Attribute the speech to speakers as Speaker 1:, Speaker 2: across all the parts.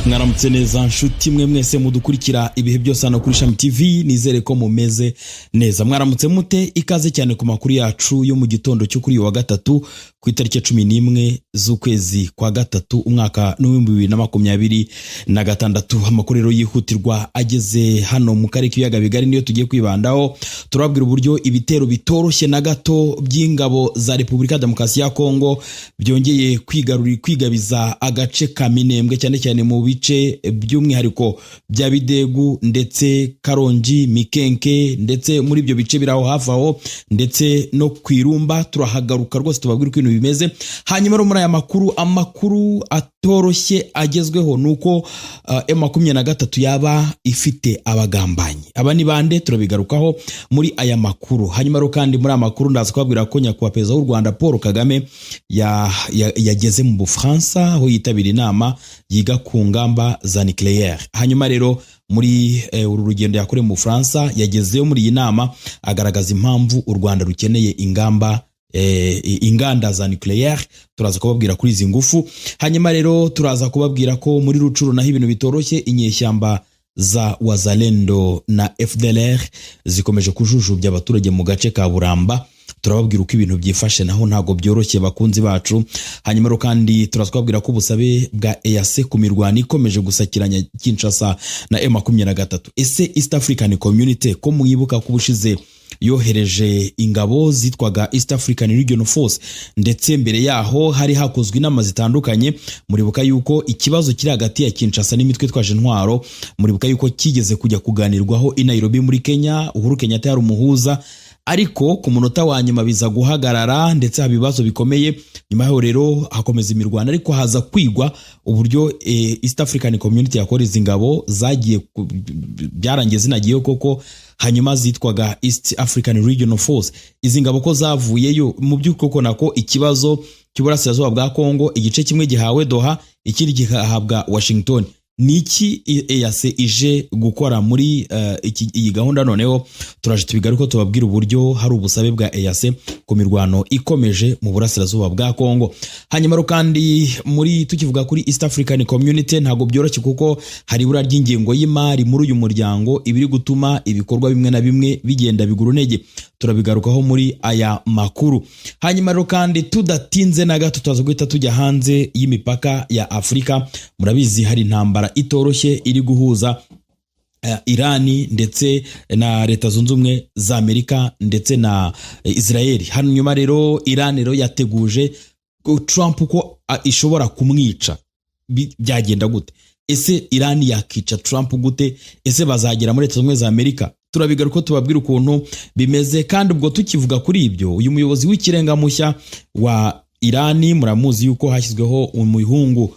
Speaker 1: Mwaramutse neza nshuti mwe mwese mudukurikira ibihe byose hano kuri Shami TV, nizere ko mumeze neza. Mwaramutse mute, ikaze cyane ku makuru yacu yo mu gitondo cyo kuri wa gatatu ku itariki 11 z'ukwezi kwa gatatu umwaka w'2026. Amakuru rero yihutirwa ageze hano mu karere k'ibiyaga bigari niyo tugiye kwibandaho. Turabwira uburyo ibitero bitoroshye na gato by'ingabo za Repubulika Demokarasi ya Kongo byongeye kwigabiza agace ka Minembwe cyane cyane mu bice by'umwihariko bya Bidegu ndetse Karongi, Mikenke ndetse muri ibyo bice biraho hafi aho ndetse no kwirumba. Turahagaruka rwose tubabwira uko ibintu bimeze. Hanyuma muri aya amakuru atoroshye agezweho nuko M23 yaba ifite abagambanyi. Aba ni bande? Turabigarukaho muri aya makuru. Hanyuma kandi muri aya makuru ndaza kubabwira ko nyakubahwa Perezida w'u Rwanda Paul Kagame yageze mu Bufaransa aho yitabira inama yiga ku ngamba za nucléaire. Hanyuma rero muri uru rugendo yakoreye mu Bufaransa yagezeyo muri iyi nama agaragaza impamvu u Rwanda rukeneye inganda za nucléaire. Turaza kubabwira kuri izi ngufu. Hanyuma rero turaza kubabwira ko muri Rucuru naho ibintu bitoroshye, inyeshyamba za Wazalendo na FDLR zikomeje kujujubya abaturage mu gace ka Buramba. Turababwira uko ibintu byifashe naho ntago byoroshye bakunzi bacu. Hanyuma rero kandi turazwabwira ko ubusabe bwa EAC ku mirwano ikomeje gusakiranya Kinshasa na M23. Ese East African Community ko mwibuka kubushize yohereje ingabo zitwaga East African Regional Force ndetse mbere yaho hari hakozwe inama zitandukanye. Muribuka yuko ikibazo kiri hagati ya Kinshasa n'imitwe twaje ntwaro, muribuka yuko kigeze kujya kuganirwaho i Nairobi muri Kenya. Uhuru Kenyatta yari umuhuza, ariko ku munota wa nyuma biza guhagarara ndetse habibazo bikomeye. Nyuma yaho rero hakomeza imirwano, ariko haza kwigwa uburyo East African Community yakora izi ngabo zagiye byarangiye zinagiyeho koko. Hanyuma zitwaga East African Regional Force. Izi ngabo ko zavuyeyo mu by'uko nako ikibazo cy'uburasirazuba bwa Kongo, igice kimwe gihawe Doha, ikindi gihabwa Washington. Niki EAC ije gukora muri iyi gahunda? Noneho turaje tubigaruko tubabwira uburyo hari ubusabe bwa EAC ku mirwano ikomeje mu burasirazuba bwa Kongo. Hanyuma kandi muri tukivuga kuri East African Community ntago byoroshye kuko hari ibura ry'ingengo y'imari muri uyu muryango ibiri gutuma ibikorwa bimwe na bimwe bigenda bigura intege. Turabigarukaho muri aya makuru. Hanyuma kandi tudatinze na gato tutaza guhita tujya hanze y'imipaka ya Afrika. Murabizi hari intambara itoroshye iri guhuza Irani ndetse na Leta Zunze Ubumwe za Amerika ndetse na Israeli. Hanyuma rero Irani rero yateguje Trump ko ishobora kumwica. Byagenda gute? Ese Irani yakica Trump gute? Ese bazagera muri Leta Zunze Ubumwe za Amerika? Turabigaruka tubabwira ukuntu bimeze. Kandi ubwo tukivuga kuri ibyo, uyu muyobozi w'ikirenga mushya wa Irani, muramuzi yuko hashyizweho umuhungu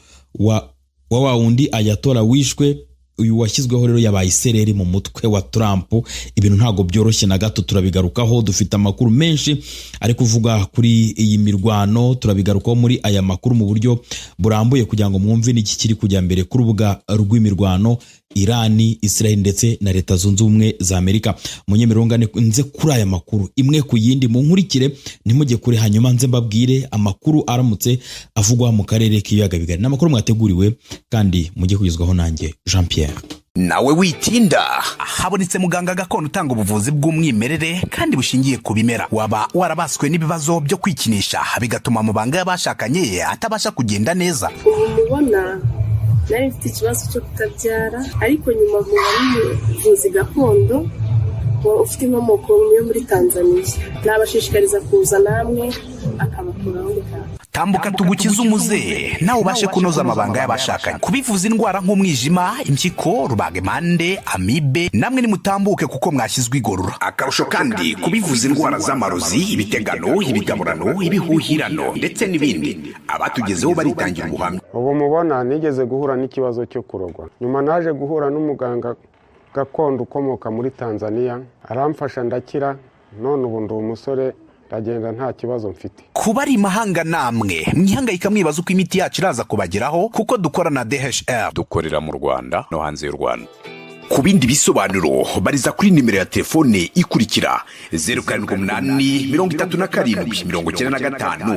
Speaker 1: wa wundi Ayatollah wishwe. Uyu washyizweho rero yabaye isereri mu mutwe wa Trump. Ibintu ntago byoroshye na gato. Turabigarukaho, dufite amakuru menshi ari kuvuga kuri iyi mirwano. Turabigarukaho muri aya makuru mu buryo burambuye kugira ngo mwumve n'iki kiri kujya mbere ku rubuga rw'imirwano Irani, Israel ndetse na Leta Zunze Ubumwe za Amerika. Munyemerongane nze kuri aya makuru imwe ku yindi, mu nkurikire ntimujye kure. Hanyuma nze mbabwire amakuru aramutse avugwa mu karere k'ibiyaga bigari. N'amakuru mwateguriwe kandi mujye kugezwaho nanjye Jean Pierre.
Speaker 2: Nawe witinda, habonetse muganga gakondo utanga ubuvuzi bw'umwimerere kandi bushingiye ku bimera. Waba warabaswe n'ibibazo byo kwikinisha bigatuma mubanga y'abashakanye atabasha kugenda neza.
Speaker 3: Mubona nari mfite ikibazo cyo kutabyara, ariko nyuma y'ubuvuzi gakondo ufite inkomoko yo muri Tanzania, nabashishikariza kuza namwe akabakuraho mukaba.
Speaker 2: Tambuka tugukize umuze nawe ubashe kunoza amabanga y'abashakanye. Kubivuza indwara nk'umwijima, impyiko, rubagemande, amibe, namwe nimutambuke kuko mwashyizwe igorora. Akarusho kandi kubivuza indwara z'amarozi, ibitegano, ibigaburano, ibihuhirano ndetse n'ibindi. Abatugezeho baritangira ubuhamya.
Speaker 4: Ubu mubona nigeze guhura n'ikibazo cyo kurogwa. Nyuma naje guhura n'umuganga gakondo ukomoka muri Tanzania, aramfasha ndakira. None ubu ndi umusore ndagenda nta kibazo mfite.
Speaker 2: Kuba ari mahanga namwe mwihangayika mwibaza uko imiti yacu iraza kubageraho, kuko dukora na DHR, dukorera mu Rwanda no hanze y'u Rwanda. Ku bindi bisobanuro bariza kuri nimero ya telefone ikurikira 0788 37 95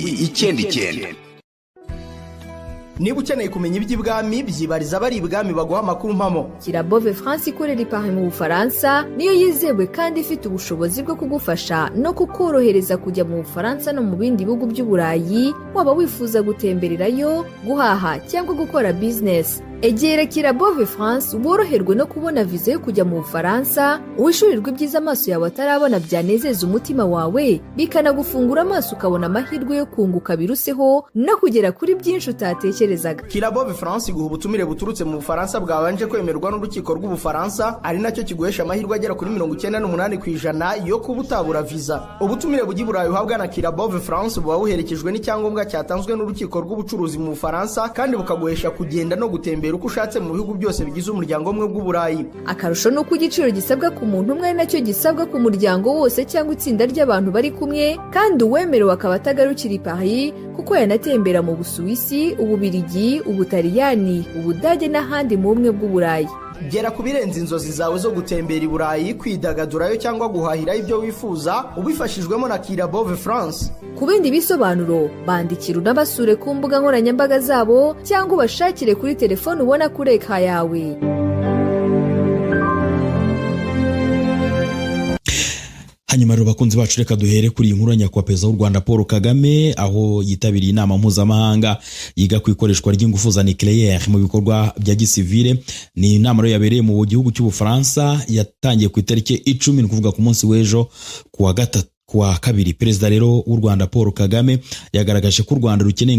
Speaker 2: 799.
Speaker 5: niba ukeneye kumenya iby'ibwami byibariza bari ibwami baguha amakuru mpamo.
Speaker 6: Kirabove France ikorera i Paris mu Bufaransa niyo yizewe kandi ifite ubushobozi bwo kugufasha no kukorohereza kujya mu Bufaransa no mu bindi bihugu by'Uburayi, waba wifuza gutembererayo, guhaha cyangwa gukora business. Egera Kirabove France woroherwe no kubona viza yo kujya mu Bufaransa, wishurirwe ibyiza amaso yawe atarabona byanezeza umutima wawe, bikanagufungura amaso ukabona amahirwe yo kunguka biruseho no kugera kuri byinshi utatekerezaga.
Speaker 5: Kirabove France iguha ubutumire buturutse mu Bufaransa bwabanje kwemerwa n'urukiko rw'Ubufaransa, ari nacyo kiguhesha amahirwe agera kuri 98% yo kuba utabura viza. Ubutumire bujya i Burayi uhabwa na Kirabove France buba buherekejwe n'icyangombwa cyatanzwe n'urukiko rw'ubucuruzi mu Bufaransa, kandi bukaguhesha kugenda no gutembera uko ushatse mu bihugu byose bigize umuryango umwe bw'Uburayi.
Speaker 6: Akarusho no ku giciro gisabwa ku muntu umwe nacyo gisabwa ku muryango wose cyangwa itsinda ry'abantu bari kumwe, kandi uwemerewe akaba atagarukira i Paris kuko yanatembera mu Busuwisi, Ububirigi, Ubutaliyani, Ubudage n'ahandi mu bumwe bw'Uburayi.
Speaker 5: Gera ku birenze inzozi zawe zo gutembera i Burayi, kwidagadurayo cyangwa guhahirayo ibyo wifuza, ubifashijwemo na Kirabove France.
Speaker 6: Ku bindi bisobanuro bandikira unabasure ku mbuga nkoranyambaga zabo cyangwa ubashakire kuri telefone ubona kuri ekara yawe.
Speaker 1: Hanyuma rero bakunzi bacu, reka duhere kuri iyi nkuru ya nyakubahwa perezida w'u Rwanda Paul Kagame, aho yitabiriye inama mpuzamahanga yiga ku ikoreshwa ry'ingufu za nucléaire mu bikorwa bya gisivile. Ni inama rero yabereye mu gihugu cy'Ubufaransa, yatangiye ku itariki 10 ni kuvuga ku munsi w'ejo kuwa kabiri. Perezida rero w'u Rwanda Paul Kagame yagaragaje ko u Rwanda rukeneye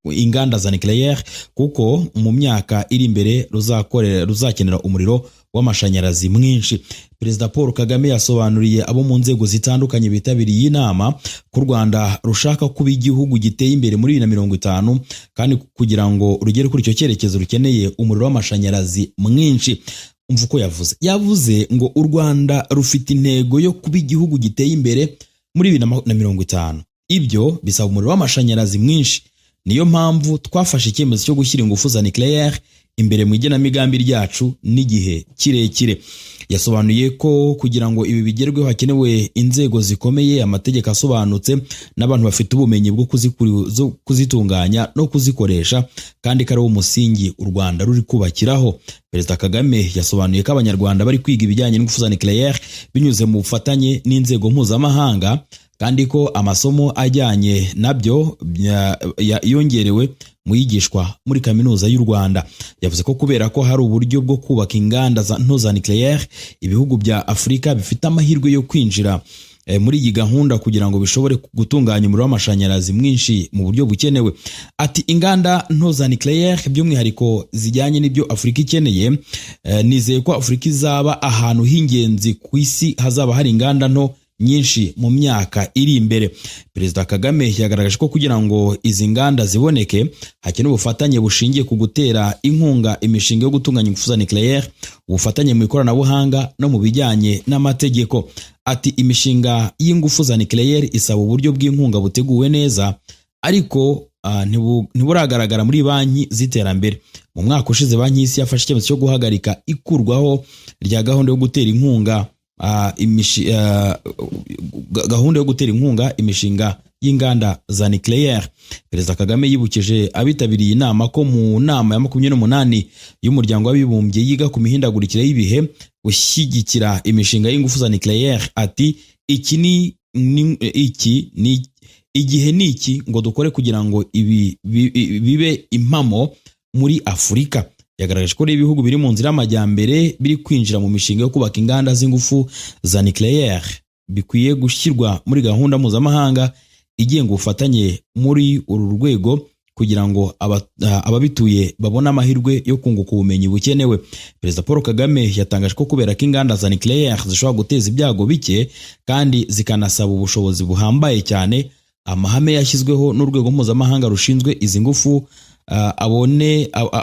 Speaker 1: inganda za nucléaire kuko mu myaka iri imbere ruzakenera umuriro w'amashanyarazi mwinshi. Perezida Paul Kagame yasobanuriye abo mu nzego zitandukanye bitabiriye iyi nama ko u Rwanda rushaka kuba igihugu giteye imbere muri 2050, kandi kugira ngo rugere kuri icyo cyerekezo rukeneye umuriro w'amashanyarazi mwinshi. Umva uko yavuze ngo u Rwanda rufite intego yo kuba igihugu giteye imbere muri 2050. Ibyo bisaba umuriro w'amashanyarazi mwinshi. Niyo mpamvu twafashe icyemezo cyo gushyira ingufu za nucléaire imbere mu igenamigambi ryacu n'igihe kirekire. Yasobanuye ko kugira ngo ibi bigerweho hakenewe inzego zikomeye, amategeko asobanutse n'abantu bafite ubumenyi bwo kuzitunganya no kuzikoresha, kandi ko ari wo musingi u Rwanda ruri kubakiraho. Perezida Kagame yasobanuye ko Abanyarwanda bari kwiga ibijyanye n'ingufu za nucléaire binyuze mu bufatanye n'inzego mpuzamahanga, kandi ko amasomo ajyanye nabyo yongerewe mu yigishwa muri kaminuza y'u Rwanda. Yavuze ko kubera ko hari uburyo bwo kubaka inganda za nucléaire, ibihugu bya Afurika bifite amahirwe yo kwinjira muri iyi gahunda kugira ngo bishobore gutunganya umuriro w'amashanyarazi mwinshi mu buryo bukenewe. Ati inganda nto za nucléaire by'umwihariko zijyanye n'ibyo Afurika ikeneye, nizeye ko Afurika izaba ahantu h'ingenzi ku isi hazaba hari inganda nto nyinshi mu myaka iri imbere. Perezida Kagame yagaragaje ko kugira ngo izi nganda ziboneke hakenewe ubufatanye bushingiye ku gutera inkunga imishinga yo gutunganya ingufu za nucléaire, ubufatanye mu ikoranabuhanga no mu bijyanye n'amategeko. Ati imishinga y'ingufu za nucléaire isaba uburyo bw'inkunga buteguwe neza, ariko ntiburagaragara muri banki z'iterambere. Mu mwaka ushize banki y'isi yafashe icyemezo cyo guhagarika ikurwaho rya gahunda yo gutera inkunga imishinga y'inganda za nucléaire. Perezida Kagame yibukije abitabiriye inama ko mu nama ya 28 y'umuryango w'abibumbye yiga ku mihindagurikire y'ibihe ushyigikira imishinga y'ingufu za nucléaire. Ati igihe niki ngo dukore kugira ngo ibi bibe impamo muri Afurika. Yagaragaje ko ibihugu biri mu nzira y'amajyambere biri kwinjira mu mishinga yo kubaka inganda z'ingufu za nucléaire bikwiye gushyirwa muri gahunda mpuzamahanga igenga ubufatanye muri uru rwego kugira ngo ababituye babone amahirwe yo kunguka ubumenyi bukenewe. Perezida Paul Kagame yatangaje ko kubera ko inganda za nucléaire zishobora guteza ibyago bike kandi zikanasaba ubushobozi buhambaye cyane, amahame yashyizweho n'urwego mpuzamahanga rushinzwe izi ngufu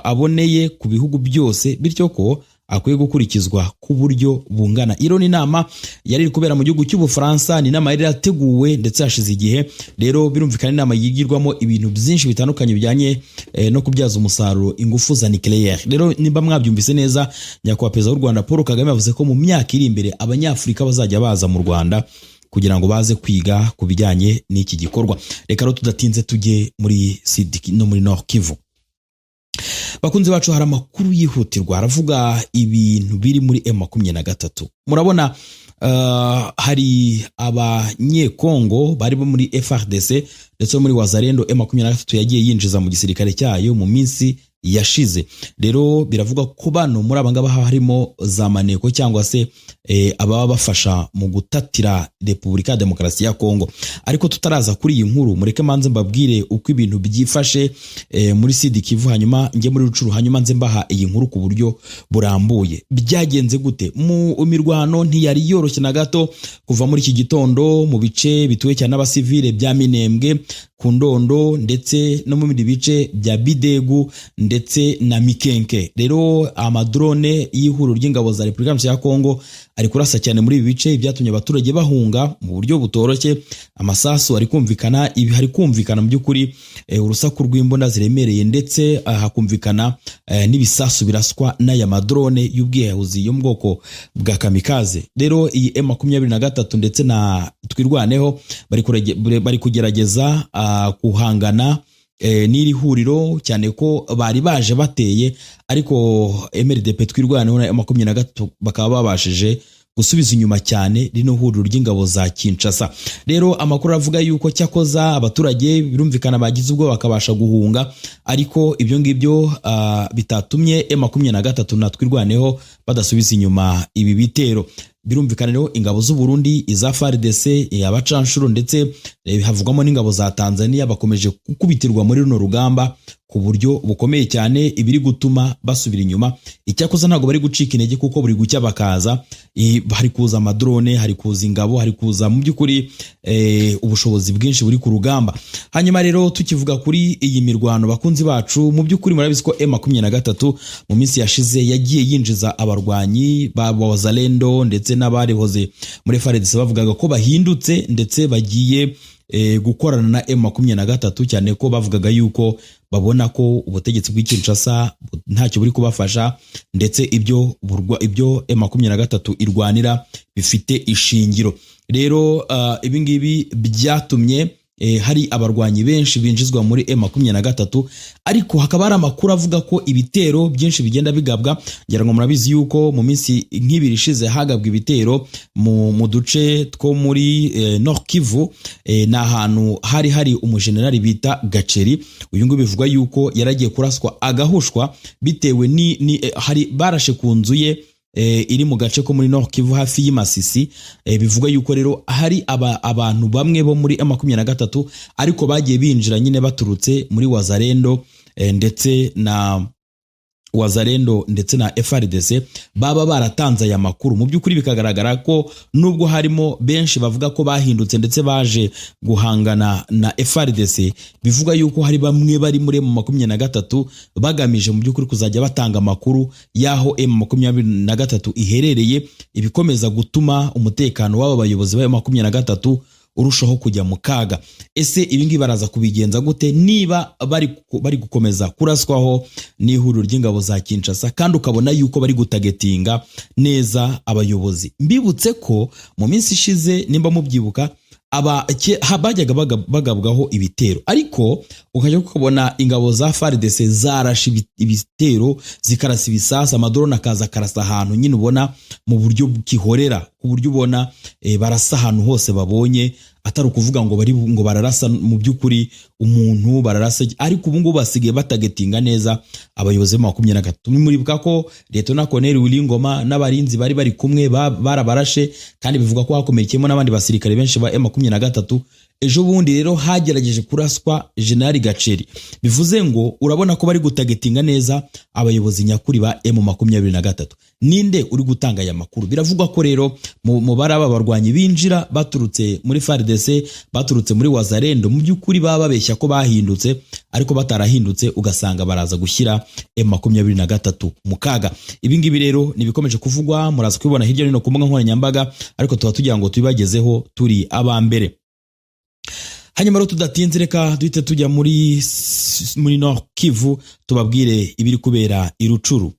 Speaker 1: aboneye ku bihugu byose, bityo ko akwiye gukurikizwa ku buryo bungana. Iro ni inama yari kubera mu gihugu cy'Ubufaransa, ni inama yari yateguwe ndetse hashize igihe. Rero birumvikana inama yigirwamo ibintu byinshi bitandukanye bijyanye no kubyaza umusaruro ingufu za nucléaire. Rero nimba mwabyumvise neza, nyakubahwa perezida w'u Rwanda Paul Kagame yavuze ko mu myaka iri imbere Abanyafurika bazajya baza mu Rwanda kugira ngo baze kwiga ku bijyanye n'iki gikorwa. Reka rero tudatinze tujye muri Sud no muri Nord Kivu. Bakunzi bacu, hari amakuru yihutirwa aravuga ibintu biri muri M23. Murabona hari abanyekongo bari muri FARDC ndetse muri Wazalendo M23 yagiye yinjiza mu gisirikare cyayo mu minsi yashize. Rero biravuga ko bano muri abangaba harimo za maneko cyangwa se ababa bafasha mu gutatira Repubulika ya Demokarasi ya Kongo. Ariko tutaraza kuri iyi nkuru, mureke manze mbabwire uko ibintu byifashe muri Sud Kivu, hanyuma nge muri Rucuru, hanyuma nze mbaha iyi nkuru ku buryo burambuye. Byagenze gute? Mu mirwano ntiyari yoroshye na gato kuva muri iki gitondo mu bice bituwe cyane n'abasivile bya Minembwe, ku Ndondo ndetse no mu bindi bice bya Bidegu ndetse na Mikenke. Rero amadrone y'ihuriro ry'ingabo za Repubulika ya Kongo ari kurasa cyane muri ibi bice, byatumye abaturage bahunga mu buryo butoroshye. Amasasu ari kumvikana, ibi hari kumvikana mu by'ukuri urusaku rw'imbunda ziremereye, ndetse hakumvikana n'ibisasu biraswa n'aya madrone y'ubwiyahuzi yo mu bwoko bwa kamikaze. Rero iyi M23 ndetse na Twirwaneho bari kugerageza kuhangana n'iri huriro, cyane ko bari baje bateye, ariko MRDP Twirwaneho na M23 bakaba babashije gusubiza inyuma cyane rino huriro ry'ingabo za Kinshasa. Rero amakuru avuga yuko cyakoza abaturage birumvikana bagize ubwo bakabasha guhunga, ariko ibyo ngibyo bitatumye M23 na Twirwaneho badasubiza inyuma ibi bitero. Birumvikana rero ingabo z'u Burundi, iza FARDC, abacanshuro ndetse havugwamo n'ingabo za Tanzania bakomeje gukubitirwa muri runo rugamba ku buryo bukomeye cyane, ibiri gutuma basubira inyuma. Icyakoza ntago bari gucika intege kuko buri gucya bakaza, hari kuza amadrone, hari kuza ingabo, hari kuza mu by'ukuri ubushobozi bwinshi buri ku rugamba. Hanyuma rero tukivuga kuri iyi mirwano, bakunzi bacu, mu by'ukuri murabizi ko M23 mu minsi yashize yagiye yinjiza abarwanyi ba Wazalendo ndetse n'abarihoze muri FARDC bavugaga ko bahindutse ndetse bagiye gukorana na M23, cyane ko bavugaga yuko babona ko ubutegetsi bw'Kinshasa ntacyo buri kubafasha, ndetse ibyo M23 irwanira bifite ishingiro. Rero ibingibi byatumye hari abarwanyi benshi binjizwa muri M23, ariko hakaba hari amakuru avuga ko ibitero byinshi bigenda bigabwa. Ngira ngo murabizi yuko mu minsi nk'ibiri ishize hagabwa ibitero mu duce two muri Nord Kivu, na ahantu hari umujenerali bita Gaceri. Uyu nguyu bivugwa yuko yaragiye kuraswa agahushwa bitewe hari barashe ku nzu ye iri mu gace ko muri Nord Kivu hafi y'Imasisi. Bivuga yuko rero hari abantu bamwe bo muri M23 ariko bagiye binjira nyine baturutse muri Wazalendo ndetse na FARDC baba baratanze aya makuru. Mu by'ukuri bikagaragara ko nubwo harimo benshi bavuga ko bahindutse ndetse baje guhangana na FARDC, bivuga yuko hari bamwe bari muri M23 bagamije mu by'ukuri kuzajya batanga amakuru y'aho M23 iherereye, ibikomeza gutuma umutekano w'aba bayobozi ba M23 urushaho kujya mu kaga. Ese ibingi baraza kubigenza gute niba bari gukomeza kuraswaho n'ihuriro ry'ingabo za Kinshasa, kandi ukabona yuko bari gutagetinga neza abayobozi? Mbibutse ko mu minsi ishize, nimba mubyibuka, bajyaga bagabwaho ibitero, ariko ukajya kubona ingabo za FARDC zarashe ibitero zikarasa ibisasa, amadrone akaza karasa ahantu nyine ubona mu buryo bwihorera, ku buryo ubona barasa ahantu hose babonye, atari ukuvuga ngo bararasa mu by'ukuri umuntu bararasa. Ariko ubu ngubu basigaye batagetinga neza abayobozi ba M23. Muribuka ko Lieutenant Colonel Willy Ngoma n'abarinzi bari kumwe barabarashe, kandi bivuga ko hakomerekeyemo n'abandi basirikare benshi ba M23. Ejo bundi rero hagerageje kuraswa General Gaceri. Bivuze ngo urabona ko bari gutagetinga neza abayobozi nyakuri ba M23. Ninde uri gutanga aya makuru? Biravugwa ko rero mu baraba barwanyi binjira baturutse muri FARDC, baturutse muri Wazalendo, mu by'ukuri baba babeshya ko bahindutse, ariko batarahindutse, ugasanga baraza gushyira M23 mu kaga. Ibi ngibi rero nibikomeje kuvugwa, muraza kubibona hirya no hino ku mbuga nkoranyambaga, ariko tuba tugira ngo tubibagezeho turi abambere. Hanyuma rero tudatinze, reka duhite tujya muri Nord Kivu tubabwire ibiri kubera i Rucuru.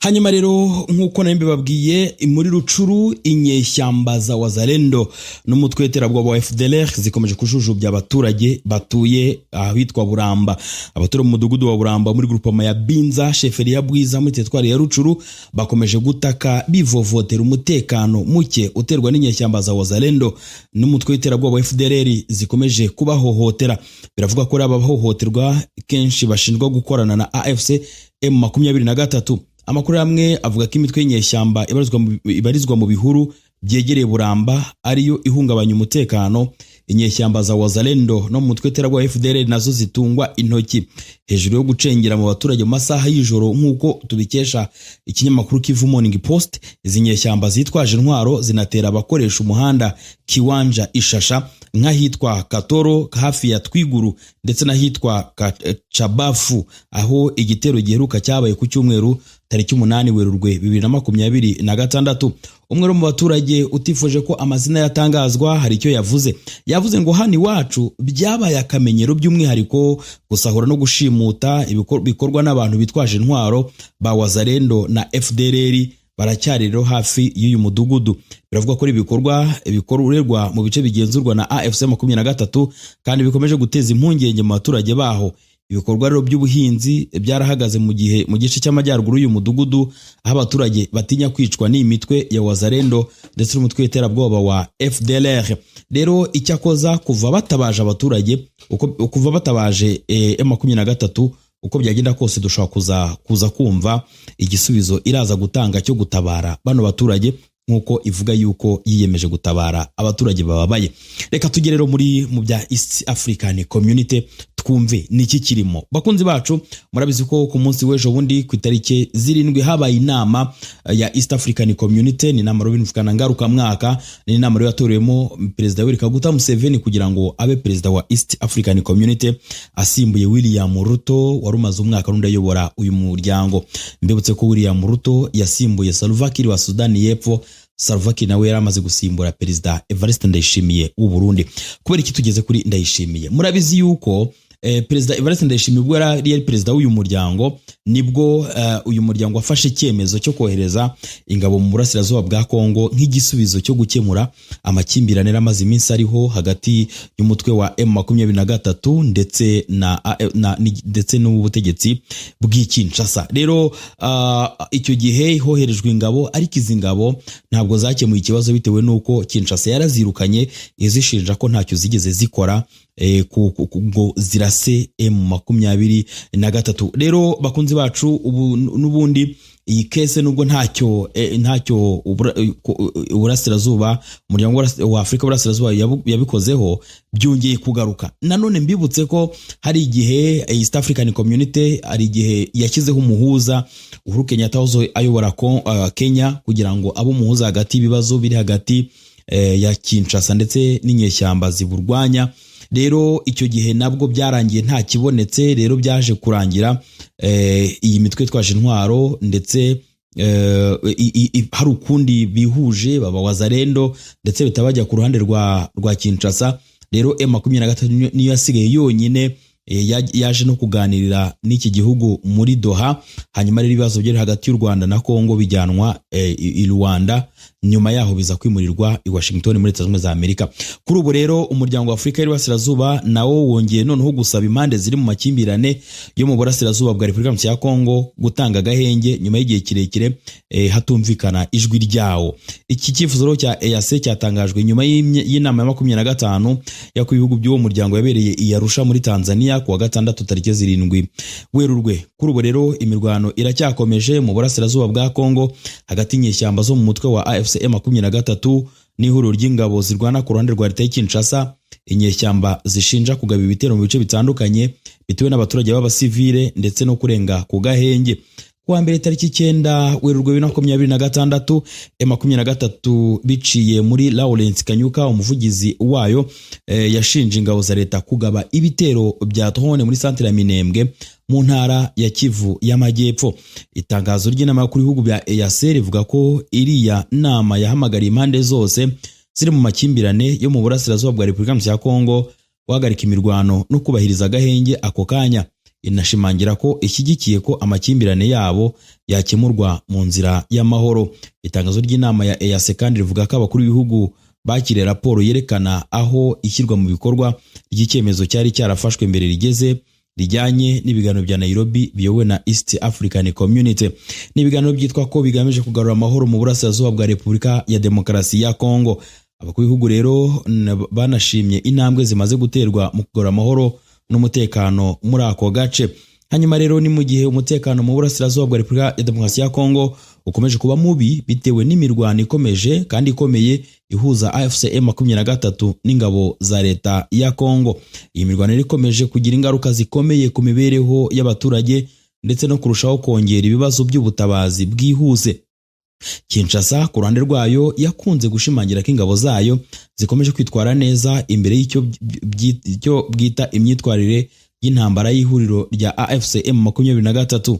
Speaker 1: Hanyuma rero nk'uko nari mbibabwiye muri Rucuru inyeshyamba za Wazalendo n'umutwe w'iterabwoba wa FDLR zikomeje kujujubya abaturage batuye ahitwa Buramba. Abaturage mu mudugudu wa Buramba muri groupement ya Binza sheferi ya Bwiza muri teritwari ya Rucuru bakomeje gutaka bivovotera umutekano muke uterwa n'inyeshyamba za Wazalendo n'umutwe w'iterabwoba wa FDLR zikomeje kubahohotera. Biravuga ko abahohoterwa kenshi bashinjwa gukorana na AFC M23. Amakuru amwe avuga ko imitwe y'inyeshyamba ibarizwa mu bihuru byegereye Buramba ariyo ihungabanya umutekano. Inyeshyamba za Wazalendo no mu mutwe w'iterabwoba FDLR nazo zitungwa intoki hejuru yo gucengera mu baturage mu masaha y'ijoro nk'uko tubikesha ikinyamakuru Kivu Morning Post. Izi nyeshyamba zitwaje intwaro zinatera abakoresha umuhanda Kiwanja Ishasha nk'ahitwa Katoro hafi ya Twiguru ndetse n'ahitwa Chabafu aho igitero giheruka cyabaye ku cyumweru tariki 8 Werurwe 2026. Umwe mu baturage utifuje ko amazina yatangazwa hari icyo yavuze ngo hani wacu byabaye akamenyero by'umwihariko gusahura no gushimuta bikorwa n'abantu bitwaje intwaro ba Wazalendo na FDLR baracyari rero hafi y'uyu mudugudu. Biravuga ko ibikorwa mu bice bigenzurwa na AFC 23 kandi bikomeje guteza impungenge mu baturage baho. Ibikorwa rero by'ubuhinzi byarahagaze mu gice cy'amajyaruguru y'uyu mudugudu aho abaturage batinya kwicwa n'imitwe ya Wazalendo ndetse n'umutwe w'iterabwoba wa FDLR. Rero icyakoza kuva batabaje abaturage kuva batabaje M23 uko byagenda kose dushobora kuza kumva igisubizo iraza gutanga cyo gutabara bano baturage nkuko ivuga yuko yiyemeje gutabara abaturage bababaye. Reka tugere rero mu bya East African Community twumve niki kirimo. Bakunzi bacu murabizi ko ku munsi w'ejo bundi ku itariki 7 habaye inama ya East African Community. Ni inama y'ubuvugana ngaruka mwaka, ni inama yatorewemo Perezida Yoweri Kaguta Museveni kugira ngo abe perezida wa East African Community asimbuye William Ruto warumaze umwaka n'undi ayobora uyu muryango. Mbibutse ko William Ruto yasimbuye Salva Kiir wa Sudani y'Epfo. Salva Kiir nawe yaramaze gusimbura Perezida Evariste Ndayishimiye w'u Burundi. Kubera iki tugeze kuri Ndayishimiye, murabizi yuko Perezida Evariste Ndayishimiye ubwo yari perezida w'uyu muryango nibwo uyu muryango wafashe icyemezo cyo kohereza ingabo mu burasirazuba bwa Kongo nk'igisubizo cyo gukemura amakimbirane amaze iminsi ariho hagati y'umutwe wa M23 ndetse n'ubutegetsi bw'Kinshasa. Rero icyo gihe hoherejwe ingabo, ariko izi ngabo ntabwo zakemuye ikibazo bitewe n'uko Kinshasa yarazirukanye izishinja ko ntacyo zigeze zikora ngo zirase M23. Rero bakunzi bacu ubu nubundi iyi kese nubwo ntacyo uburasirazuba umuryango wa Afrika burasirazuba yabikozeho byongeye kugaruka. Nanone mbibutse ko hari igihe East African Community ari igihe yashyizeho umuhuza Uhuru Kenyatta ayobora Kenya kugira ngo abo muhuza hagati ibibazo biri hagati ya Kinshasa ndetse n'inyeshyamba ziburwanya. Rero icyo gihe nabwo byarangiye nta kibonetse. Rero byaje kurangira iyi mitwe twaje intwaro ndetse hari ukundi bihuje baba Wazalendo ndetse bitabajya ku ruhande rwa Kinshasa. Rero M23 niyo yasigaye yonyine yaje no kuganirira n'iki gihugu muri Doha. Hanyuma rero ibibazo byo hagati y'u Rwanda na Kongo bijyanwa i Rwanda, nyuma yaho biza kwimurirwa i Washington muri Leta Zunze Ubumwe za Amerika. Kuri ubu rero umuryango wa Afrika y'Iburasirazuba nawo wongeye noneho gusaba impande ziri mu makimbirane yo mu burasirazuba bwa Repubulika ya Kongo gutanga agahenge nyuma y'igihe kirekire hatumvikana ijwi ryawo. Iki cyifuzo cya EAC cyatangajwe nyuma y'inama ya 25 ya ku bihugu by'uwo muryango yabereye i Arusha muri Tanzania ku wa 6 tariki 7 Werurwe. Kuri ubu rero imirwano iracyakomeje mu burasirazuba bwa Kongo hagati y'inyeshyamba zo mu mutwe wa AFC M23 n'ihuriro ry'ingabo zirwana ku ruhande rwa leta y'Kinshasa. Inyeshyamba zishinja kugaba ibitero mu bice bitandukanye bitewe n'abaturage b'abasivile ndetse no kurenga ku gahenge. Kuwa mbere tariki 9 Werurwe 2026 M23 biciye muri Lawrence Kanyuka umuvugizi wayo yashinje ingabo za leta kugaba ibitero bya drone muri centre ya Minembwe mu ntara ya Kivu y'Amajyepfo. Itangazo ry'inama y'abakuru b'ibihugu bya EAC rivuga ko iriya nama yahamagariye impande zose ziri mu makimbirane yo mu burasirazuba bwa Repubulika ya Kongo guhagarika imirwano no kubahiriza agahenge ako kanya. inashimangira ko ishyigikiye ko amakimbirane yabo yakemurwa mu nzira y'amahoro. Itangazo ry'inama ya EAC kandi rivuga ko abakuru b'ibihugu bakiriye raporo yerekana aho ishyirwa mu bikorwa ry'icyemezo cyari cyarafashwe mbere rigeze, rijyanye n'ibiganiro bya Nairobi biyobowe na East African Community. Ni ibiganiro byitwa ko bigamije kugarura amahoro mu burasirazuba bwa Repubulika ya Demokarasi ya Kongo. Abakuru b'ibihugu rero banashimye intambwe zimaze guterwa mu kugarura amahoro n'umutekano muri ako gace. Hanyuma rero ni mu gihe umutekano mu burasirazuba bwa Repubulika ya Demokarasi ya Kongo ukomeje kuba mubi bitewe n'imirwano ikomeje kandi ikomeye ihuza AFC M23 n'ingabo za leta ya Kongo. Iyi mirwano ikomeje kugira ingaruka zikomeye ku mibereho y'abaturage ndetse no kurushaho kongera ibibazo by'ubutabazi bwihuse. Kinshasa ku ruhande rwayo yakunze gushimangira ko ingabo zayo zikomeje kwitwara neza imbere y'icyo bwita imyitwarire y'intambara y'ihuriro rya AFC M23.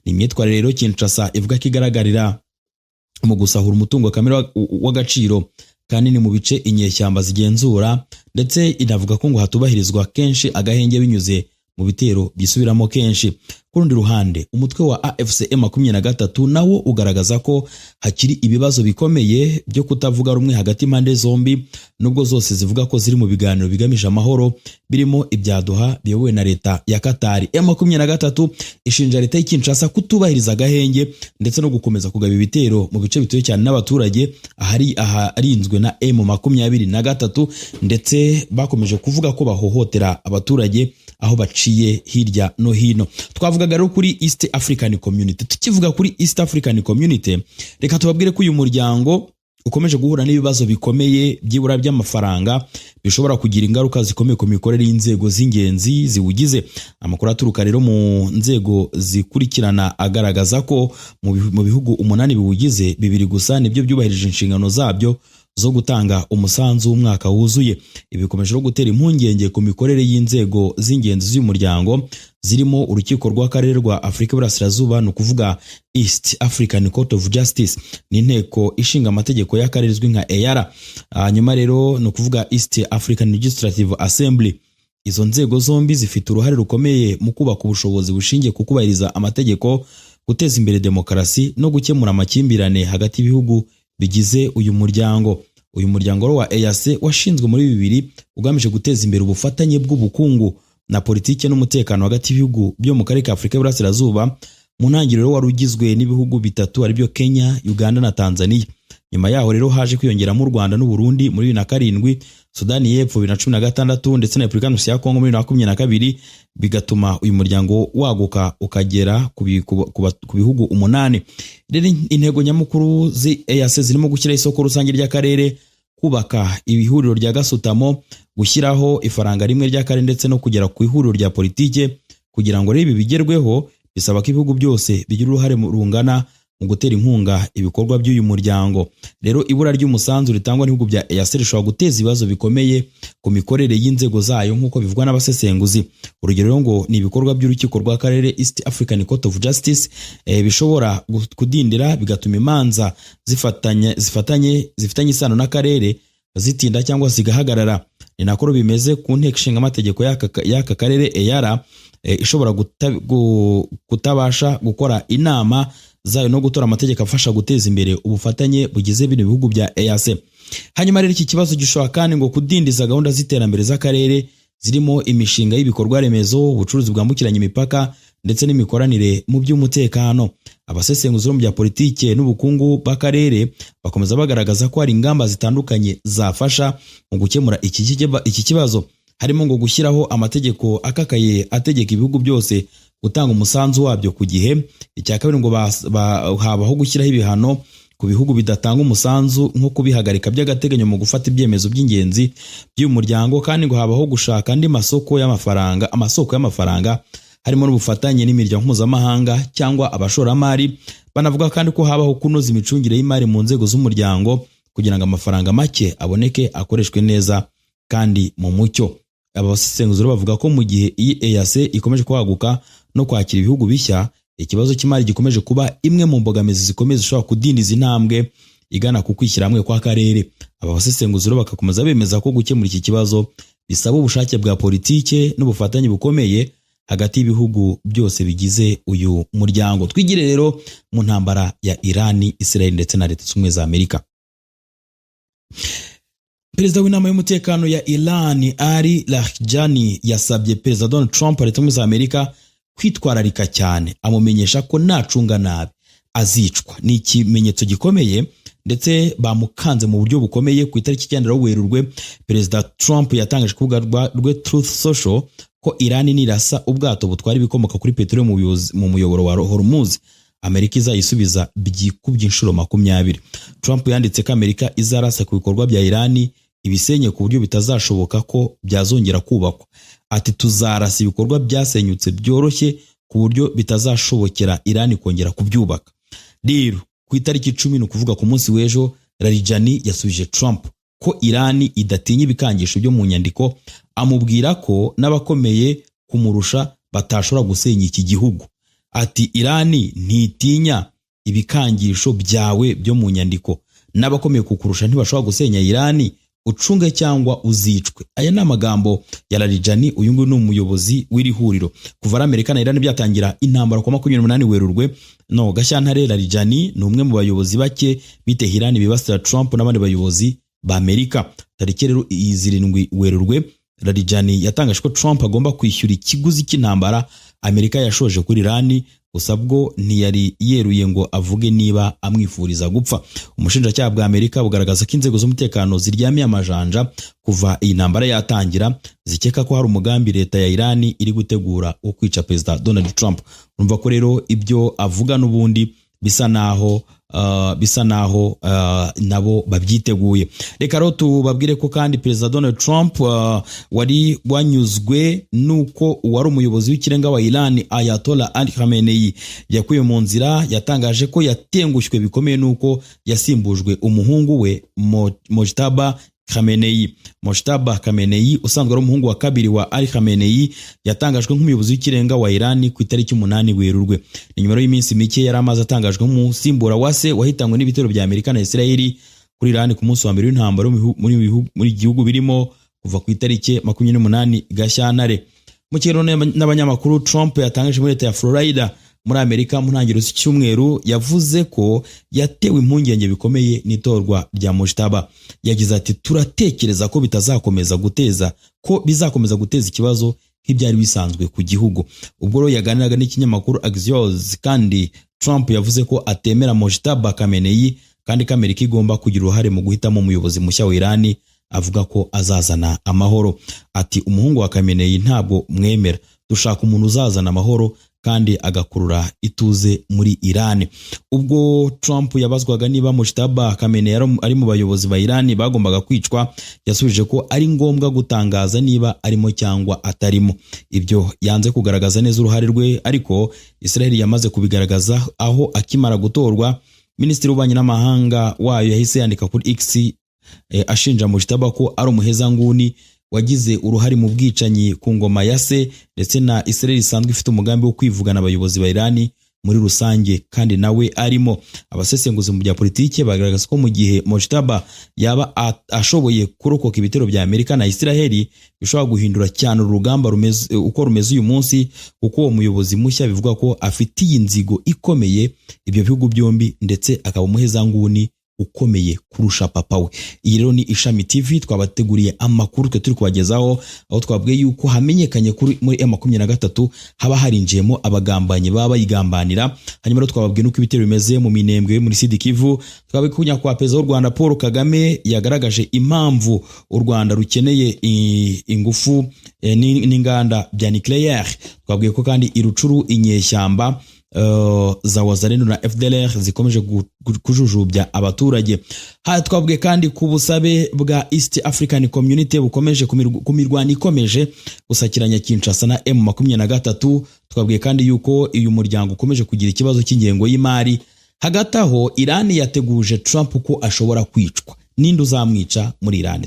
Speaker 1: Ni imyitwarire rero Kinshasa ivuga ko igaragarira mu gusahura umutungo kamere w'agaciro kandi ni mu bice inyeshyamba zigenzura, ndetse inavuga ko ngo hatubahirizwa kenshi agahenge binyuze mu bitero bisubiramo kenshi. Ku rundi ruhande umutwe wa AFC M23 nawo ugaragaza ko hakiri ibibazo bikomeye byo kutavuga rumwe hagati impande zombi, nubwo zose zivuga ko ziri mu biganiro bigamije amahoro birimo ibyaduha biyobowe na leta ya Qatar. M23 ishinja leta y'Kinshasa kutubahiriza agahenge ndetse no gukomeza kugaba ibitero mu bice bituye cyane n'abaturage aharinzwe na M23, ndetse bakomeje kuvuga ko bahohotera abaturage aho baciye hirya no hino. Twavugaga rero kuri East African Community. Tukivuga kuri East African Community, reka tubabwire ko uyu muryango ukomeje guhura n'ibibazo bikomeye by'ibura by'amafaranga bishobora kugira ingaruka zikomeye ku mikorere y'inzego z'ingenzi ziwugize. Amakuru aturuka rero mu nzego zikurikirana agaragaza ko mu bihugu 8 biwugize 2 gusa nibyo byubahirije inshingano zabyo zo gutanga umusanzu w'umwaka wuzuye. Ibi bikomeje no gutera impungenge ku mikorere y'inzego z'ingenzi z'umuryango zirimo urukiko rw'akarere rwa Afurika y'Iburasirazuba, ni ukuvuga East African Court of Justice, n'inteko ishinga amategeko y'akarere izwi nka EAR. Hanyuma rero ni ukuvuga East African Legislative Assembly. Izo nzego zombi zifite uruhare rukomeye mu kubaka ubushobozi bushingiye ku kubahiriza amategeko, guteza imbere demokarasi no gukemura amakimbirane hagati y'ibihugu bigize uyu muryango. Uyu muryango wa EAC washinzwe muri 2000 ugamije guteza imbere ubufatanye bw'ubukungu na politike n'umutekano hagati y'ibihugu byo mu karere ka Afurika y'Iburasirazuba. Mu ntangiriro wari ugizwe n'ibihugu 3 aribyo Kenya, Uganda na Tanzania. Nyuma yaho rero haje kwiyongeramo u Rwanda n'u Burundi muri 2007, Sudani y'Epfo 2016 ndetse na Repubulika ya Kongo muri 2022, bigatuma uyu muryango waguka ukagera ku bihugu 8. Rero intego nyamukuru EAC zirimo gushyira isoko rusange ry'akarere, kubaka ibihuriro rya gasutamo, gushyiraho ifaranga rimwe ry'akarere ndetse no kugera ku ihuriro rya politike. Kugira ngo ibi bigerweho bisaba ko ibihugu byose bigira uruhare rungana mu gutera inkunga ibikorwa by'uyu muryango. Rero ibura ry'umusanzu ritangwa n'ibihugu bya EAC rishobora guteza ibibazo bikomeye ku mikorere y'inzego zayo nk'uko bivugwa n'abasesenguzi. Urugero ngo ni ibikorwa by'urukiko rw'akarere East African Court of Justice bishobora kudindira, bigatuma imanza zifitanye isano n'akarere zitinda cyangwa zigahagarara. Ni nako bimeze ku nteko ishinga amategeko y'aka karere EAR, ishobora kutabasha gukora inama zayo no gutora amategeko afasha guteza imbere ubufatanye bugize bino bihugu bya EAC. Hanyuma rero iki kibazo gishobora kandi ngo kudindiza gahunda z'iterambere z'akarere zirimo imishinga y'ibikorwa remezo, ubucuruzi bwambukiranya imipaka ndetse n'imikoranire mu by'umutekano. Abasesenguzi mu bya politike n'ubukungu b'akarere bakomeza bagaragaza ko hari ingamba zitandukanye zafasha mu gukemura iki kibazo, harimo ngo gushyiraho amategeko akakaye ategeka ibihugu byose gutanga umusanzu wabyo ku gihe. Icya kabiri ngo habaho gushyiraho ibihano ku bihugu bidatanga umusanzu nko kubihagarika by'agateganyo mu gufata ibyemezo by'ingenzi by'uyu muryango, kandi ngo habaho gushaka andi amasoko y'amafaranga harimo n'ubufatanye n'imiryango mpuzamahanga cyangwa abashoramari. Banavuga kandi ko habaho kunoza imicungire y'imari mu nzego z'umuryango kugira ngo amafaranga make aboneke akoreshwe neza kandi mu mucyo. Abasesenguzi bavuga ko mu gihe iyi EAC ikomeje kwaguka no kwakira ibihugu bishya, ikibazo cy'imari gikomeje kuba imwe mu mbogamizi zikomeye zishobora kudindiza intambwe igana ku kwishyira hamwe kw'akarere. Aba basesenguzi bagakomeza bemeza ko gukemura iki kibazo bisaba ubushake bwa politike n'ubufatanye bukomeye hagati y'ibihugu byose bigize uyu muryango. Twigire rero mu ntambara ya Irani, Israel ndetse na Leta Zunze Ubumwe za Amerika. Perezida w'inama y'umutekano ya Iran Ali Larijani yasabye Perezida Donald Trump wa Leta Zunze Ubumwe za Amerika kwitwararika cyane, amumenyesha ko nacunga nabi azicwa. Ni ikimenyetso gikomeye ndetse bamukanze mu buryo bukomeye. Ku itariki 9 Werurwe, Perezida Trump yatangaje ku rubuga rwe Truth Social ko Iran nirasa ubwato butwara ibikomoka kuri peteroli mu muyoboro wa Hormuz, Amerika izayisubiza byikubye inshuro 20. Trump yanditse ko Amerika izarasa ku bikorwa bya Iran ibisenye ku buryo bitazashoboka ko byazongera kubakwa. Ati tuzarasa ibikorwa byasenyutse byoroshye ku buryo bitazashobokera Iran kongera kubyubaka. Rero ku itariki 10 ni ukuvuga ku munsi w'ejo, Larijani yasubije Trump ko Iran idatinya ibikangisho byo mu nyandiko, amubwira ko n'abakomeye kumurusha batashobora gusenya iki gihugu. Ati Iran ntitinya ibikangisho byawe byo mu nyandiko, n'abakomeye kukurusha ntibashobora gusenya Iran, ucunge cyangwa uzicwe. Aya ni amagambo ya Larijani. Uyu nguyu ni umuyobozi w'iri huriro. Kuva Amerika na Iran byatangira intambara ku 28 Werurwe no Gashyantare, Larijani ni umwe mu bayobozi bake bite Iran bibasira Trump n'abandi bayobozi ba Amerika. Tariki rero 7 Werurwe, Larijani yatangaje ko Trump agomba kwishyura ikiguzi cy'intambara Amerika yashoje kuri Iran, gusa bwo ntiyari yeruye ngo avuge niba amwifuriza gupfa. Umushinjacyaha bwa Amerika bugaragaza ko inzego z'umutekano ziryamiye amajanja kuva iyi ntambara yatangira, zikeka ko hari umugambi leta ya Iran iri gutegura wo kwica Perezida Donald Trump. Urumva ko rero ibyo avuga n'ubundi bisa naho nabo babyiteguye. Reka rero tubabwire ko kandi Perezida Donald Trump wari wanyuzwe nuko uwari umuyobozi w'ikirenga wa Iran Ayatollah Ali Khamenei yakuye mu nzira. Yatangaje ko yatengushywe bikomeye nuko yasimbujwe umuhungu we Mojtaba Khamenei. Mojtaba Khamenei usanzwe ari umuhungu wa kabiri wa Ali Khamenei yatangajwe nk'umuyobozi w'ikirenga wa Iran ku itariki 8 Werurwe. Ni nyuma y'iminsi mike yari amaze atangajwe nk'umusimbura wase wahitanywe n'ibitero bya Amerika na Israel kuri Iran ku munsi wa mbere w'intambara muri gihugu birimo kuva ku itariki 28 Gashyantare. Mu kiganiro n'abanyamakuru, Trump yatangaje muri leta ya Florida muri Amerika mu ntangiriro z'icyumweru yavuze ko yatewe impungenge bikomeye n'itorwa rya Mojtaba. Yagize ati turatekereza ko bizakomeza guteza ikibazo nk'ibyari bisanzwe ku gihugu. Ubwo rero yaganiraga n'ikinyamakuru Axios, kandi Trump yavuze ko atemera Mojtaba Khamenei kandi ko Amerika igomba kugira uruhare mu guhitamo umuyobozi mushya wa Iran, avuga ko azazana amahoro. Ati umuhungu wa Khamenei ntabwo mwemera, dushaka umuntu uzazana amahoro kandi agakurura ituze muri Iran. Ubwo Trump yabazwaga niba Mojtaba Khamenei ari mu bayobozi ba Iran bagombaga kwicwa, yasubije ko ari ngombwa gutangaza niba arimo cyangwa atarimo. Ibyo yanze kugaragaza neza uruhare rwe, ariko Israel yamaze kubigaragaza aho akimara gutorwa Minisitiri w'Ububanyi n'Amahanga wayo yahise yandika kuri X ashinja Mojtaba ko ari umuhezanguni wagize uruhare mu bwicanyi ku ngoma ya se, ndetse na Israel isanzwe ifite umugambi wo kwivugana abayobozi ba Iran muri rusange kandi nawe arimo. Abasesenguzi mu bya politike bagaragaza ko mu gihe Mojtaba yaba ashoboye kurokoka ibitero bya Amerika na Israel, bishobora guhindura cyane urugamba uko rumeze uyu munsi, kuko uwo muyobozi mushya bivuga ko afitiye inzigo ikomeye ibyo bihugu byombi, ndetse akaba umuhezanguni ukomeye kurusha papa we. Iyi rero ni Ishami TV, twabateguriye amakuru turi kubagezaho, aho twabwiye yuko hamenyekanye muri M23 haba harinjiyemo abagambanyi baba bayigambanira. Hanyuma rero twababwiye nuko ibitero bimeze mu Minembwe muri Sud Kivu. Twabwiye kunya kwa Perezida w'u Rwanda Paul Kagame yagaragaje impamvu u Rwanda rukeneye ingufu n'inganda bya nucleaire. Twabwiye ko kandi irucuru inyeshyamba za Wazalendo na FDLR zikomeje kujujubya abaturage. Twabwiye kandi ku busabe bwa East African Community bukomeje kumirwana ikomeje gusakiranya Kinshasa na M23. Twabwiye kandi yuko uyu muryango ukomeje kugira ikibazo cy'ingengo y'imari. Hagati aho Iran yateguje Trump ko ashobora kwicwa. Ninde uzamwica muri Iran?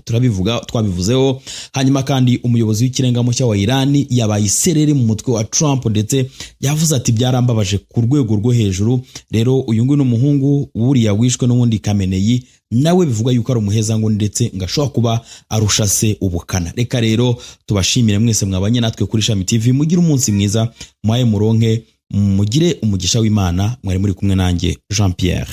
Speaker 1: Twabivuzeho. Hanyuma kandi umuyobozi w'ikirenga mushya wa Iran yabaye isereri mu mutwe wa Trump, ndetse yavuze ati byarambabaje ku rwego rwo hejuru. Rero uyu nguyu n'umuhungu wuriya wishwe n'ubundi Khamenei nawe bivugwa yuko ari umuheza ngo ndetse ngashobora kuba arusha se ubukana. Reka rero tubashimire mwese mwabanye natwe kuri Shami TV, mugire umunsi mwiza, mwaye muronke, mugire umugisha w'Imana. Mwari muri kumwe nanjye Jean Pierre.